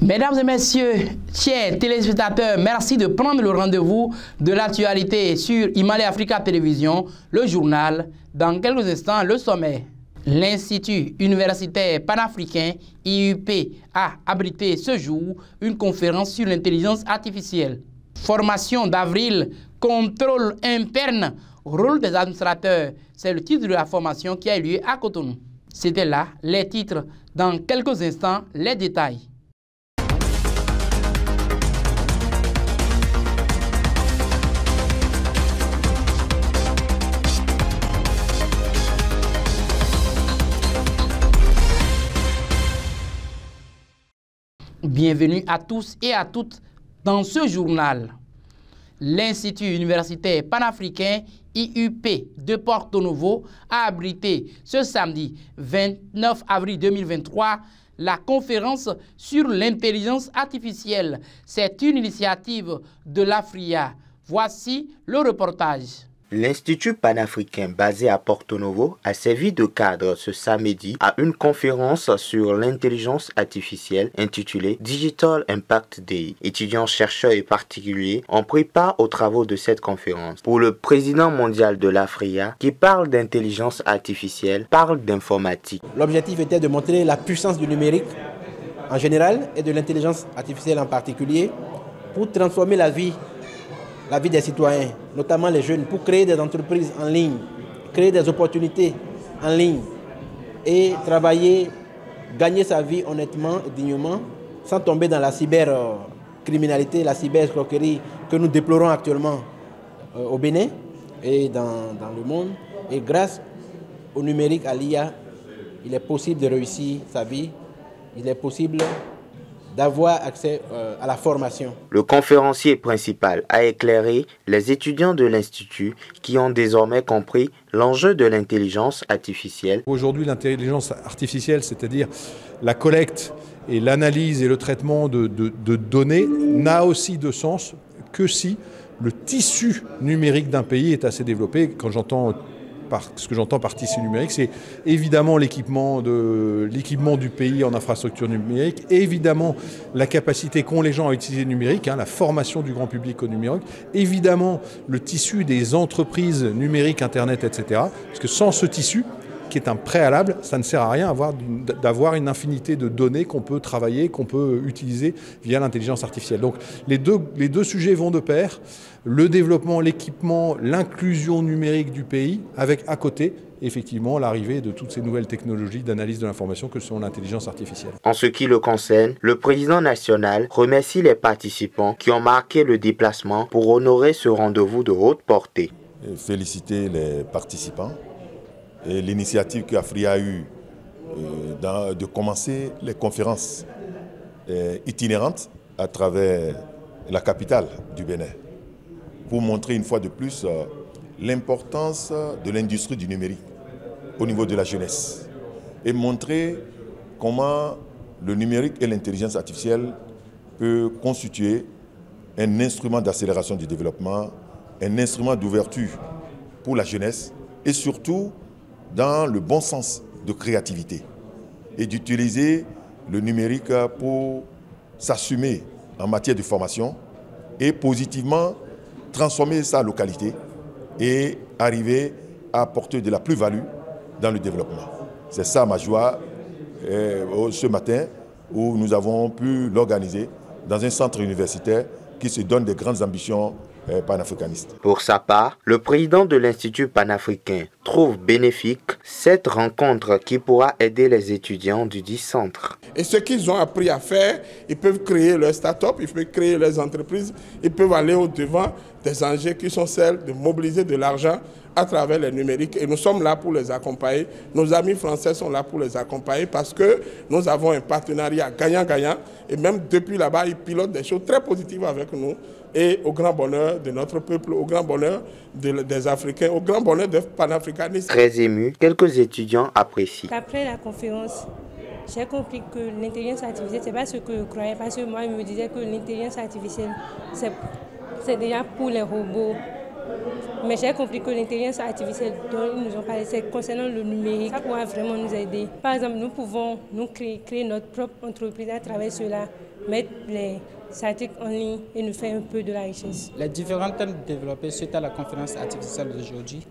Mesdames et messieurs, chers téléspectateurs, merci de prendre le rendez-vous de l'actualité sur Himalaya Africa Télévision, le journal. Dans quelques instants, le sommet. L'Institut universitaire panafricain IUP a abrité ce jour une conférence sur l'intelligence artificielle. Formation d'avril, contrôle interne, rôle des administrateurs. C'est le titre de la formation qui a eu lieu à Cotonou. C'était là les titres. Dans quelques instants, les détails. Bienvenue à tous et à toutes dans ce journal. L'Institut universitaire panafricain IUP de Porto Novo a abrité ce samedi 29 avril 2023 la conférence sur l'intelligence artificielle. C'est une initiative de l'Afria. Voici le reportage. L'Institut panafricain basé à Porto Novo a servi de cadre ce samedi à une conférence sur l'intelligence artificielle intitulée Digital Impact Day. Étudiants, chercheurs et particuliers ont pris part aux travaux de cette conférence. Pour le président mondial de l'Afria, qui parle d'intelligence artificielle, parle d'informatique. L'objectif était de montrer la puissance du numérique en général et de l'intelligence artificielle en particulier pour transformer la vie des citoyens, notamment les jeunes, pour créer des entreprises en ligne, créer des opportunités en ligne et travailler, gagner sa vie honnêtement et dignement sans tomber dans la cybercriminalité, la cyberescroquerie que nous déplorons actuellement au Bénin et dans le monde. Et grâce au numérique, à l'IA, il est possible de réussir sa vie, il est possible d'avoir accès à la formation. Le conférencier principal a éclairé les étudiants de l'Institut qui ont désormais compris l'enjeu de l'intelligence artificielle. Aujourd'hui, l'intelligence artificielle, c'est-à-dire la collecte et l'analyse et le traitement de données, n'a aussi de sens que si le tissu numérique d'un pays est assez développé. Ce que j'entends par tissu numérique, c'est évidemment l'équipement du pays en infrastructure numérique, évidemment la capacité qu'ont les gens à utiliser le numérique, la formation du grand public au numérique, évidemment le tissu des entreprises numériques, Internet, etc. Parce que sans ce tissu, qui est un préalable, ça ne sert à rien d'avoir une infinité de données qu'on peut travailler, qu'on peut utiliser via l'intelligence artificielle. Donc les deux sujets vont de pair, le développement, l'équipement, l'inclusion numérique du pays, avec à côté, effectivement, l'arrivée de toutes ces nouvelles technologies d'analyse de l'information que sont l'intelligence artificielle. En ce qui le concerne, le président national remercie les participants qui ont marqué le déplacement pour honorer ce rendez-vous de haute portée. Féliciter les participants et l'initiative qu'Afria a eue de commencer les conférences itinérantes à travers la capitale du Bénin pour montrer une fois de plus l'importance de l'industrie du numérique au niveau de la jeunesse et montrer comment le numérique et l'intelligence artificielle peuvent constituer un instrument d'accélération du développement, un instrument d'ouverture pour la jeunesse et surtout dans le bon sens de créativité et d'utiliser le numérique pour s'assumer en matière de formation et positivement transformer sa localité et arriver à apporter de la plus-value dans le développement. C'est ça ma joie ce matin où nous avons pu l'organiser dans un centre universitaire qui se donne de grandes ambitions panafricanistes. Pour sa part, le président de l'Institut panafricain trouve bénéfique cette rencontre qui pourra aider les étudiants du dit centre. Et ce qu'ils ont appris à faire, ils peuvent créer leur start-up, ils peuvent créer leurs entreprises, ils peuvent aller au-devant des enjeux qui sont celles de mobiliser de l'argent à travers les numériques. Et nous sommes là pour les accompagner. Nos amis français sont là pour les accompagner parce que nous avons un partenariat gagnant-gagnant. Et même depuis là-bas, ils pilotent des choses très positives avec nous. Et au grand bonheur de notre peuple, au grand bonheur des Africains, au grand bonheur des panafricanistes. Très ému, quelques étudiants apprécient. Après la conférence, j'ai compris que l'intelligence artificielle, ce n'est pas ce que je croyais. Parce que moi, je me disais que l'intelligence artificielle, c'est déjà pour les robots. Mais j'ai compris que l'intelligence artificielle dont ils nous ont parlé, c'est concernant le numérique, ça pourra vraiment nous aider. Par exemple, nous pouvons créer notre propre entreprise à travers cela, mettre les articles en ligne et nous faire un peu de la richesse. Les différents thèmes développés suite à la conférence artificielle d'aujourd'hui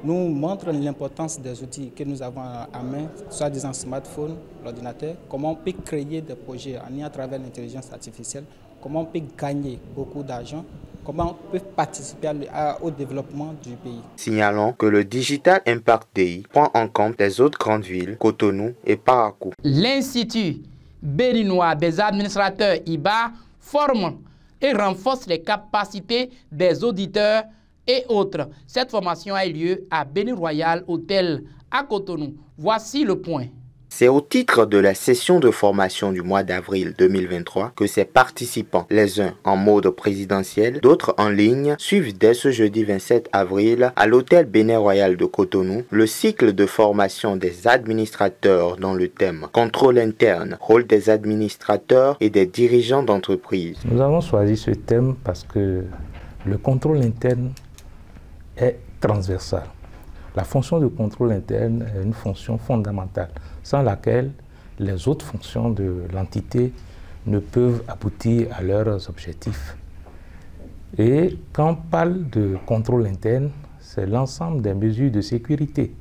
nous montrent l'importance des outils que nous avons à main, soit disant smartphone, l'ordinateur, comment on peut créer des projets en lien à travers l'intelligence artificielle, comment on peut gagner beaucoup d'argent, comment on peut participer au développement du pays. Signalons que le Digital Impact Day prend en compte les autres grandes villes, Cotonou et Parakou. L'Institut béninois des administrateurs IBA forme et renforce les capacités des auditeurs et autres. Cette formation a eu lieu à Bénin Royal Hôtel à Cotonou. Voici le point. C'est au titre de la session de formation du mois d'avril 2023 que ces participants, les uns en mode présidentiel, d'autres en ligne, suivent dès ce jeudi 27 avril à l'hôtel Bénin Royal de Cotonou le cycle de formation des administrateurs dans le thème contrôle interne, rôle des administrateurs et des dirigeants d'entreprise. Nous avons choisi ce thème parce que le contrôle interne est transversal. La fonction de contrôle interne est une fonction fondamentale, sans laquelle les autres fonctions de l'entité ne peuvent aboutir à leurs objectifs. Et quand on parle de contrôle interne, c'est l'ensemble des mesures de sécurité,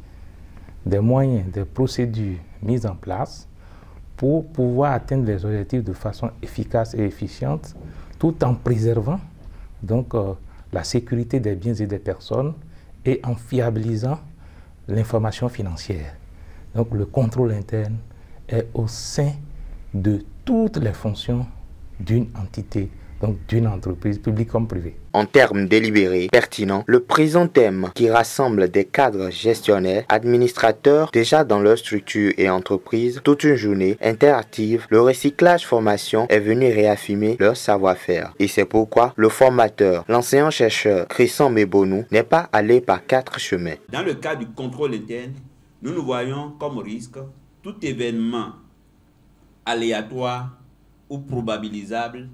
des moyens, des procédures mises en place pour pouvoir atteindre les objectifs de façon efficace et efficiente, tout en préservant donc, la sécurité des biens et des personnes et en fiabilisant l'information financière. Donc le contrôle interne est au sein de toutes les fonctions d'une entité, donc d'une entreprise publique comme privée. En termes délibérés, pertinents, le présent thème qui rassemble des cadres gestionnaires, administrateurs déjà dans leur structure et entreprise, toute une journée interactive, le recyclage formation est venu réaffirmer leur savoir-faire. Et c'est pourquoi le formateur, l'enseignant-chercheur Christian Mebonou n'est pas allé par 4 chemins. Dans le cas du contrôle interne, nous voyons comme risque tout événement aléatoire ou probabilisable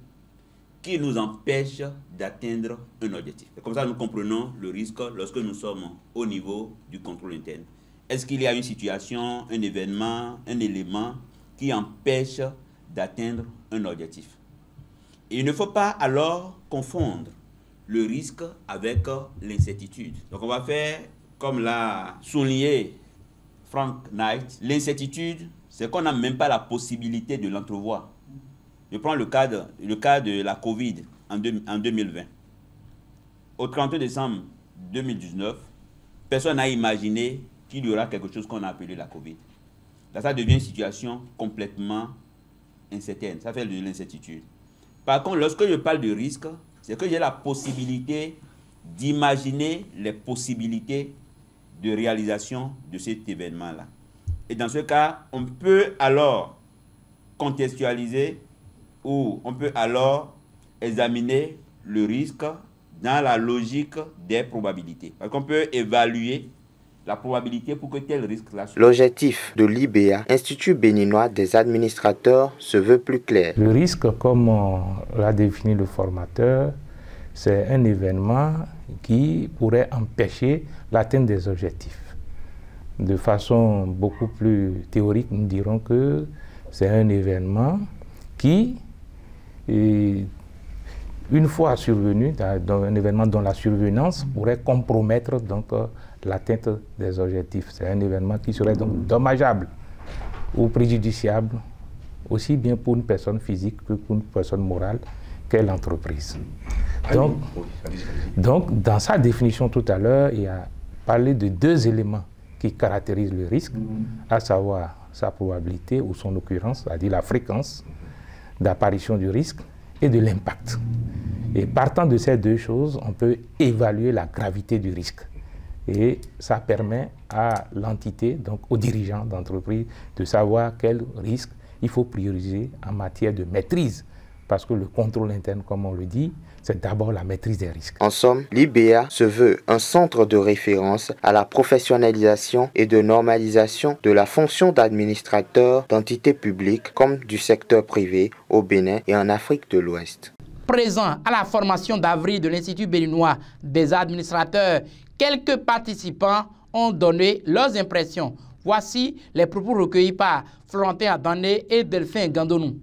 qui nous empêche d'atteindre un objectif. Et comme ça, nous comprenons le risque lorsque nous sommes au niveau du contrôle interne. Est-ce qu'il y a une situation, un événement, un élément qui empêche d'atteindre un objectif? Et il ne faut pas alors confondre le risque avec l'incertitude. Donc on va faire, comme l'a souligné Frank Knight, l'incertitude, c'est qu'on n'a même pas la possibilité de l'entrevoir. Je prends le cas de la Covid en 2020. Au 31 décembre 2019, personne n'a imaginé qu'il y aura quelque chose qu'on a appelé la Covid. Là, ça devient une situation complètement incertaine. Ça fait de l'incertitude. Par contre, lorsque je parle de risque, c'est que j'ai la possibilité d'imaginer les possibilités de réalisation de cet événement-là. Et dans ce cas, on peut alors contextualiser ou on peut alors examiner le risque dans la logique des probabilités. Parce qu'on peut évaluer la probabilité pour que tel risque-là soit. L'objectif de l'IBA, Institut béninois des administrateurs, se veut plus clair. Le risque, comme l'a défini le formateur, c'est un événement qui pourrait empêcher l'atteinte des objectifs. De façon beaucoup plus théorique, nous dirons que c'est un événement qui, une fois survenu, un événement dont la survenance pourrait compromettre donc l'atteinte des objectifs. C'est un événement qui serait donc dommageable ou préjudiciable, aussi bien pour une personne physique que pour une personne morale qu'est l'entreprise. Donc, dans sa définition tout à l'heure, il a parlé de 2 éléments qui caractérisent le risque, à savoir sa probabilité ou son occurrence, c'est-à-dire la fréquence d'apparition du risque et de l'impact. Et partant de ces 2 choses, on peut évaluer la gravité du risque. Et ça permet à l'entité, donc aux dirigeants d'entreprise, de savoir quel risque il faut prioriser en matière de maîtrise. Parce que le contrôle interne, comme on le dit, c'est d'abord la maîtrise des risques. En somme, l'IBA se veut un centre de référence à la professionnalisation et de normalisation de la fonction d'administrateur d'entités publiques comme du secteur privé au Bénin et en Afrique de l'Ouest. Présents à la formation d'avril de l'Institut béninois des administrateurs, quelques participants ont donné leurs impressions. Voici les propos recueillis par Florentin Adandé et Delphin Gandonou.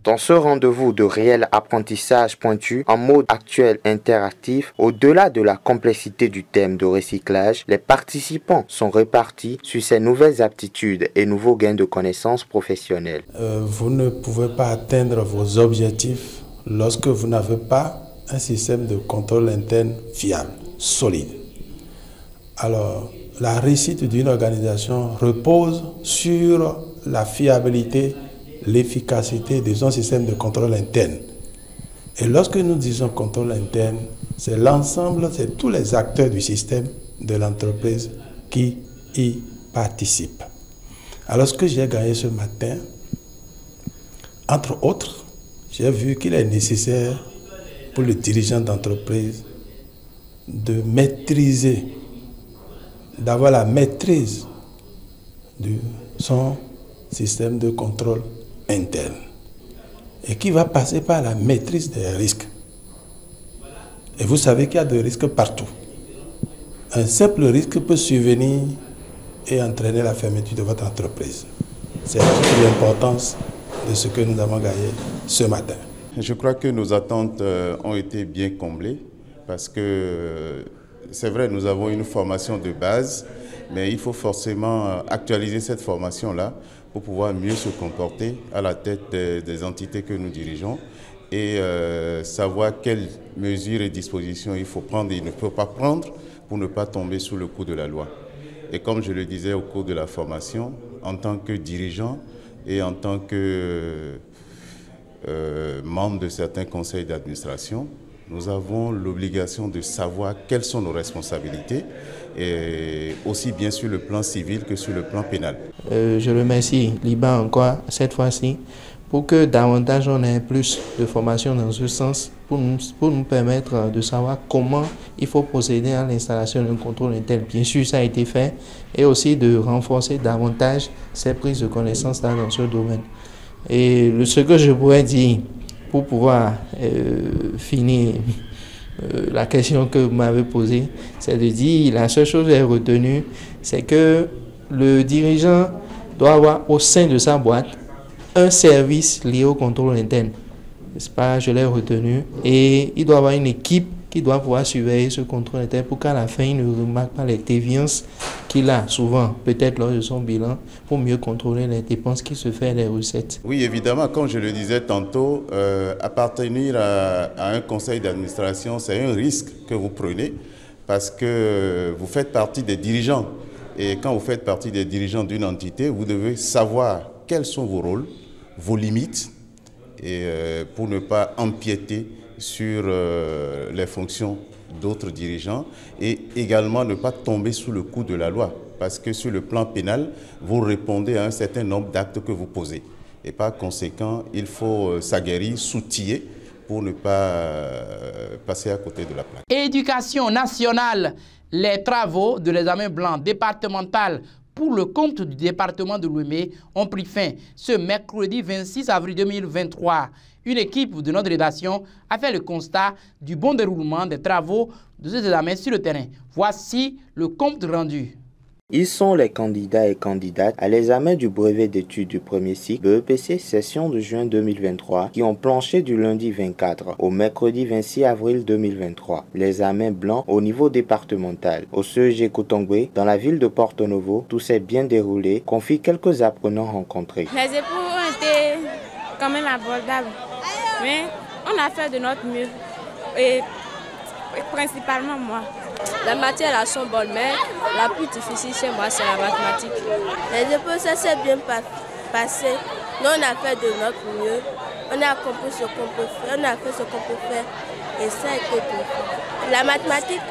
Dans ce rendez-vous de réel apprentissage pointu en mode actuel interactif, au-delà de la complexité du thème de recyclage, les participants sont répartis sur ces nouvelles aptitudes et nouveaux gains de connaissances professionnelles. Vous ne pouvez pas atteindre vos objectifs lorsque vous n'avez pas un système de contrôle interne fiable, solide. Alors, la réussite d'une organisation repose sur la fiabilité, l'efficacité de son système de contrôle interne. Et lorsque nous disons contrôle interne, c'est l'ensemble, c'est tous les acteurs du système de l'entreprise qui y participent. Alors ce que j'ai gagné ce matin, entre autres, j'ai vu qu'il est nécessaire pour le dirigeant d'entreprise de maîtriser, d'avoir la maîtrise de son système de contrôle interne et qui va passer par la maîtrise des risques. Et vous savez qu'il y a des risques partout. Un simple risque peut survenir et entraîner la fermeture de votre entreprise. C'est toute l'importance de ce que nous avons gagné ce matin. Je crois que nos attentes ont été bien comblées parce que c'est vrai, nous avons une formation de base, mais il faut forcément actualiser cette formation-là pour pouvoir mieux se comporter à la tête des entités que nous dirigeons et savoir quelles mesures et dispositions il faut prendre et il ne faut pas prendre pour ne pas tomber sous le coup de la loi. Et comme je le disais au cours de la formation, en tant que dirigeant et en tant que membre de certains conseils d'administration, nous avons l'obligation de savoir quelles sont nos responsabilités, et aussi bien sur le plan civil que sur le plan pénal. Je remercie Liban encore cette fois-ci pour que davantage on ait plus de formation dans ce sens pour nous permettre de savoir comment il faut procéder à l'installation d'un contrôle interne. Bien sûr, ça a été fait et aussi de renforcer davantage ces prises de connaissances dans ce domaine. Et ce que je pourrais dire pour pouvoir finir la question que vous m'avez posée, c'est de dire, la seule chose que j'ai retenue, c'est que le dirigeant doit avoir au sein de sa boîte un service lié au contrôle interne. N'est-ce pas? Je l'ai retenu. Et il doit avoir une équipe qui doit pouvoir surveiller ce contrôle interne pour qu'à la fin, il ne remarque pas les déviances qu'il a souvent, peut-être lors de son bilan, pour mieux contrôler les dépenses qui se font, les recettes. Oui, évidemment, comme je le disais tantôt, appartenir à un conseil d'administration, c'est un risque que vous prenez parce que vous faites partie des dirigeants. Et quand vous faites partie des dirigeants d'une entité, vous devez savoir quels sont vos rôles, vos limites, et pour ne pas empiéter sur les fonctions d'autres dirigeants et également ne pas tomber sous le coup de la loi parce que sur le plan pénal, vous répondez à un certain nombre d'actes que vous posez. Et par conséquent, il faut s'aguerrir, s'outiller pour ne pas passer à côté de la plaque. Éducation nationale, les travaux de l'examen blanc départemental pour le compte du département de Lomé ont pris fin ce mercredi 26 avril 2023. Une équipe de notre rédaction a fait le constat du bon déroulement des travaux de ces examens sur le terrain. Voici le compte rendu. Ils sont les candidats et candidates à l'examen du brevet d'études du premier cycle BEPC session de juin 2023 qui ont planché du lundi 24 au mercredi 26 avril 2023. L'examen blanc au niveau départemental. Au CEG Kotongwe, dans la ville de Porto Novo, tout s'est bien déroulé, confient quelques apprenants rencontrés. Les épreuves ont été quand même abordables, mais on a fait de notre mieux, et principalement moi. Les matières là sont bonnes, mais la plus difficile chez moi, c'est la mathématique. Les épreuves, ça s'est bien passé. Nous, on a fait de notre mieux. On a compris ce qu'on peut faire, on a fait ce qu'on peut faire. Et ça a été tout. La mathématique,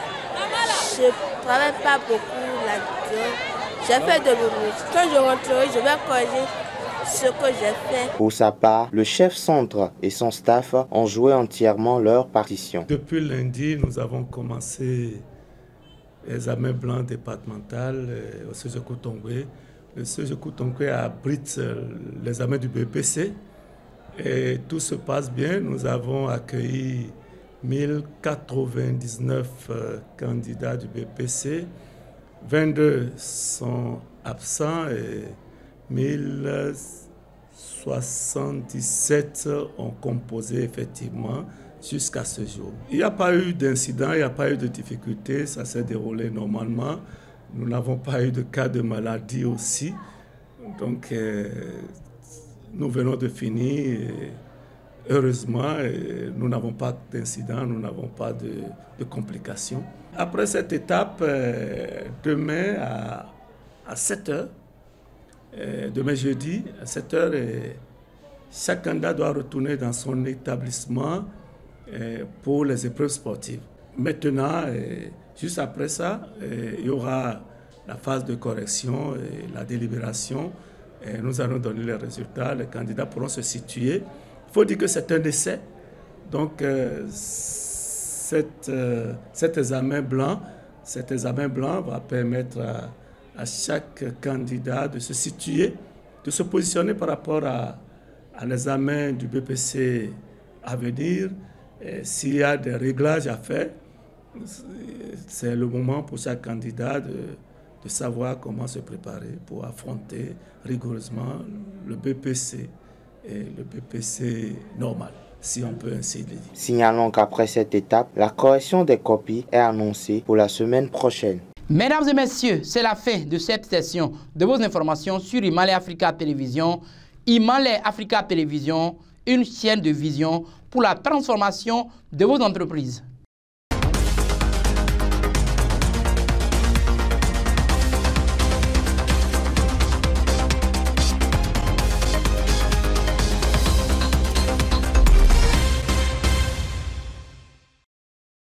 je ne travaille pas beaucoup là-dedans. J'ai fait de mon mieux. Quand je rentrerai, je vais corriger ce que j'ai fait. Pour sa part, le chef centre et son staff ont joué entièrement leur partition. Depuis lundi, nous avons commencé l'examen blanc départemental au CEG Kotongwe. Le CEG Kotongwe abrite l'examen du BEPC Et tout se passe bien. Nous avons accueilli 1099 candidats du BPC. 22 sont absents et 1077 ont composé effectivement jusqu'à ce jour. Il n'y a pas eu d'incident, il n'y a pas eu de difficulté, ça s'est déroulé normalement. Nous n'avons pas eu de cas de maladie aussi. Donc, nous venons de finir. Heureusement, nous n'avons pas d'incident, nous n'avons pas de complications. Après cette étape, demain à 7h, demain jeudi, à 7h, chaque candidat doit retourner dans son établissement pour les épreuves sportives. Maintenant, juste après ça, il y aura la phase de correction et la délibération. Et nous allons donner les résultats, les candidats pourront se situer. Il faut dire que c'est un essai. Donc, cet examen blanc va permettre à chaque candidat de se situer, de se positionner par rapport à l'examen du BPC à venir. S'il y a des réglages à faire, c'est le moment pour chaque candidat de savoir comment se préparer pour affronter rigoureusement le BPC et le BPC normal, si on peut ainsi le dire. Signalons qu'après cette étape, la correction des copies est annoncée pour la semaine prochaine. Mesdames et messieurs, c'est la fin de cette session de vos informations sur Himalaya Africa Télévision. Himalaya Africa Télévision, une chaîne de vision pour la transformation de vos entreprises.